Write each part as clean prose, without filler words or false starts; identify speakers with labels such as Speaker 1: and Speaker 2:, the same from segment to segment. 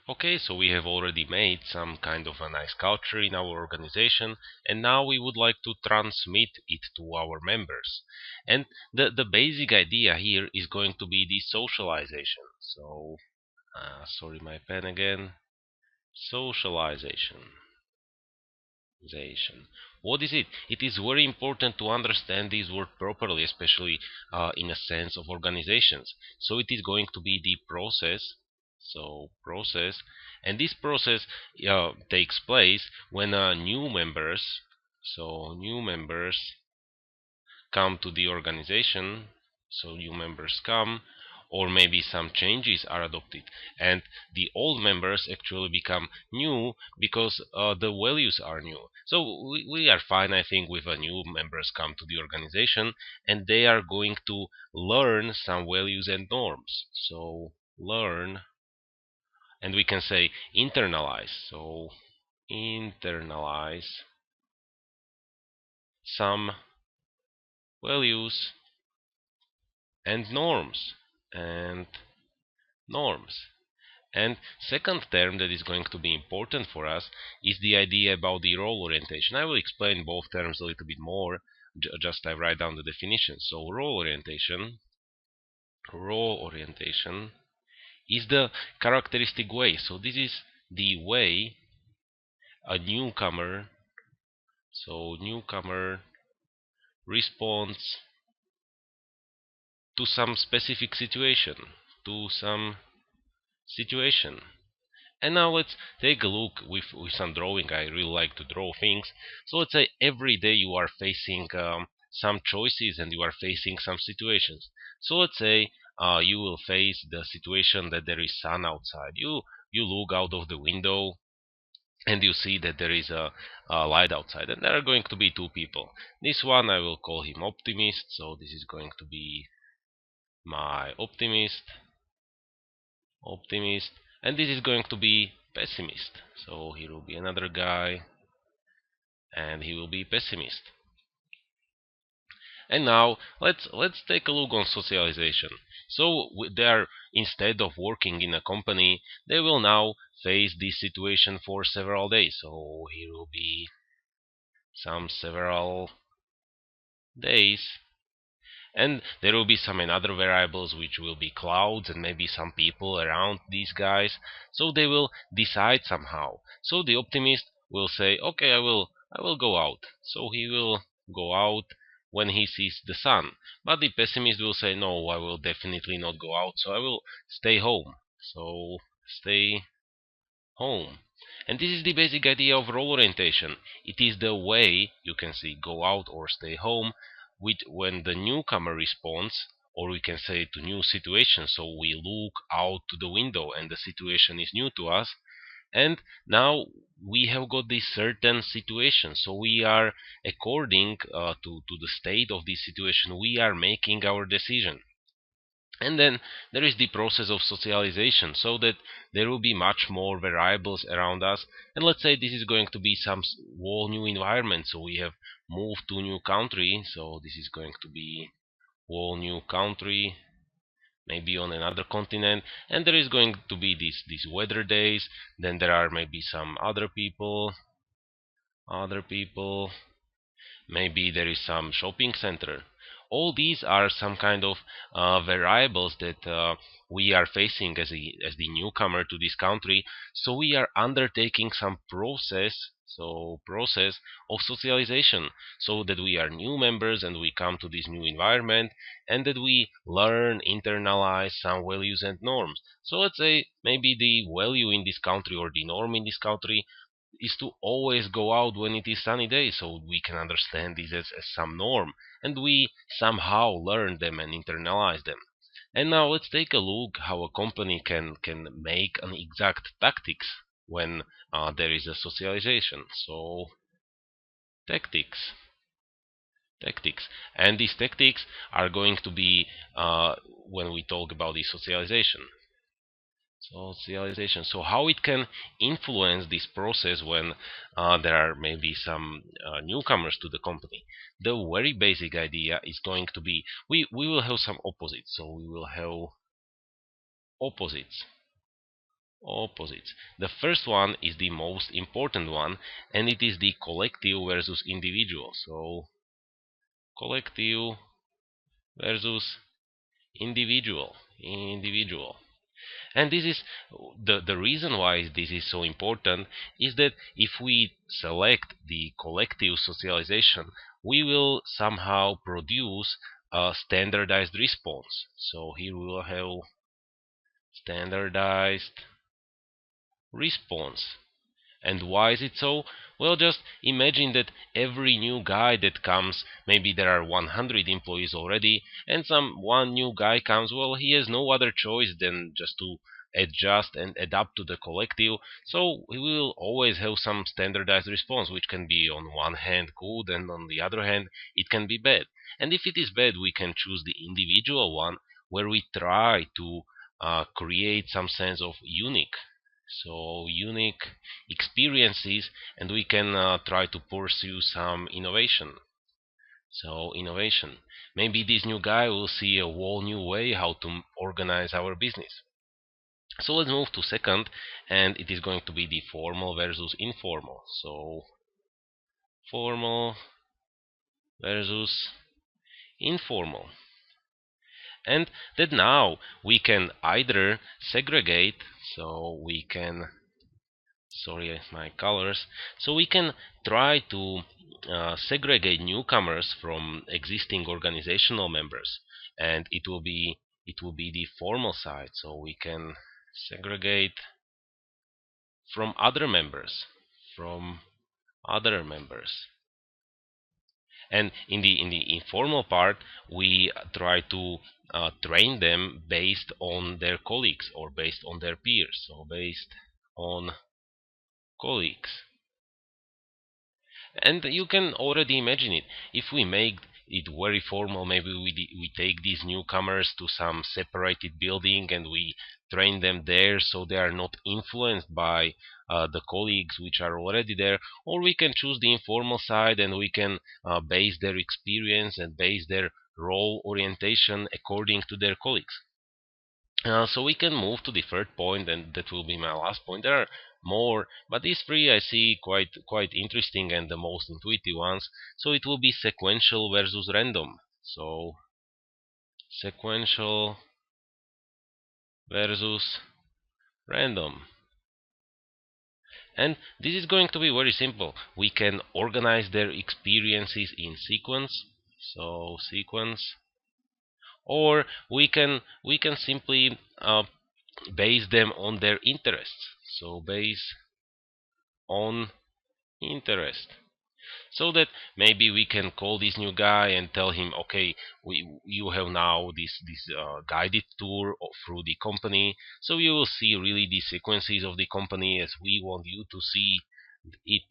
Speaker 1: Okay, so we have already made some kind of a nice culture in our organization, and now we would like to transmit it to our members. And the basic idea here is going to be the socialization. So, sorry, my pen again. Socialization. Zation. What is it? It is very important to understand this word properly, especially in a sense of organizations. So it is going to be the process. So process, and this process takes place when new members, so new members come to the organization, so new members come, or maybe some changes are adopted, and the old members actually become new because the values are new. So we are fine, I think, with new members come to the organization, and they are going to learn some values and norms. So learn, and we can say internalize. So internalize some values and norms and norms. And second term that is going to be important for us is the idea about the role orientation. I will explain both terms a little bit more. Just I write down the definition. So role orientation is the characteristic way. So this is the way a newcomer, so newcomer responds to some specific situation, to some situation. And now let's take a look with some drawing. I really like to draw things. So let's say every day you are facing some choices and you are facing some situations. So let's say you will face the situation that there is sun outside. You look out of the window and you see that there is a light outside, and there are going to be two people. This one I will call him optimist. So this is going to be my optimist, and this is going to be pessimist. So here will be another guy, and he will be pessimist. And now let's take a look on socialization. So they are, instead of working in a company, they will now face this situation for several days. So here will be some several days, and there will be some other variables which will be clouds and maybe some people around these guys. So they will decide somehow. So the optimist will say, okay, I will go out. So he will go out when he sees the sun. But the pessimist will say, no, I will definitely not go out, so I will stay home. So stay home. And this is the basic idea of role orientation. It is the way, you can say, go out or stay home, with when the newcomer responds, or we can say to new situations. So we look out to the window and the situation is new to us, and now we have got this certain situation. So we are, according to the state of this situation, we are making our decision. And then there is the process of socialization, so that there will be much more variables around us. And let's say this is going to be some whole new environment. So we have moved to a new country. So this is going to be whole new country, maybe on another continent. And there is going to be these weather days. Then there are maybe some other people, maybe there is some shopping center. All these are some kind of variables that we are facing as the newcomer to this country. So we are undertaking some process of socialization, so that we are new members and we come to this new environment, and that we learn, internalize some values and norms. So let's say maybe the value in this country or the norm in this country is to always go out when it is sunny day. So we can understand this as some norm, and we somehow learn them and internalize them. And now let's take a look how a company can make an exact tactics when there is a socialization. So tactics tactics, and these tactics are going to be when we talk about the socialization. So how it can influence this process when there are maybe some newcomers to the company. The very basic idea is going to be, we will have some opposites. So we will have opposites opposites. The first one is the most important one, and it is the collective versus individual. So collective versus individual. And this is the reason why this is so important is that if we select the collective socialization, we will somehow produce a standardized response. So here we will have standardized response. And why is it so? Well, just imagine that every new guy that comes, maybe there are 100 employees already, and some one new guy comes, well, he has no other choice than just to adjust and adapt to the collective. So we will always have some standardized response, which can be on one hand good, and on the other hand, it can be bad. And if it is bad, we can choose the individual one, where we try to create some sense of unique. So unique experiences, and we can try to pursue some innovation. So innovation, maybe this new guy will see a whole new way how to organize our business. So let's move to second, and it is going to be the formal versus informal. So formal versus informal. And that now we can either segregate, so we can, sorry, my colors, so we can try to segregate newcomers from existing organizational members, and it will be the formal side. So we can segregate from other members, from other members. And in the informal part, we try to train them based on their colleagues or based on their peers. So based on colleagues. And you can already imagine it. If we make it very formal, maybe we take these newcomers to some separated building and we train them there so they are not influenced by the colleagues which are already there. Or we can choose the informal side and we can base their experience and base their role orientation according to their colleagues. So we can move to the third point, and that will be my last point. There are more, but these three I see quite interesting and the most intuitive ones. So it will be sequential versus random. So sequential versus random. And this is going to be very simple. We can organize their experiences in sequence. So sequence, or we can simply base them on their interests. So base on interest, so that maybe we can call this new guy and tell him, okay, you have now this guided tour through the company, so you will see really the sequences of the company as we want you to see it.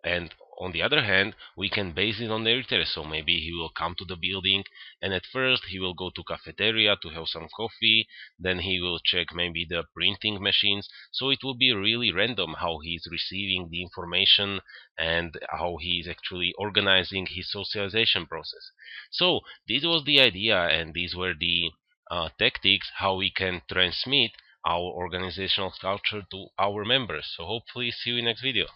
Speaker 1: And on the other hand, we can base it on their interest. So maybe he will come to the building, and at first he will go to cafeteria to have some coffee, then he will check maybe the printing machines. So it will be really random how he is receiving the information and how he is actually organizing his socialization process. So this was the idea, and these were the tactics how we can transmit our organizational culture to our members. So hopefully see you in next video.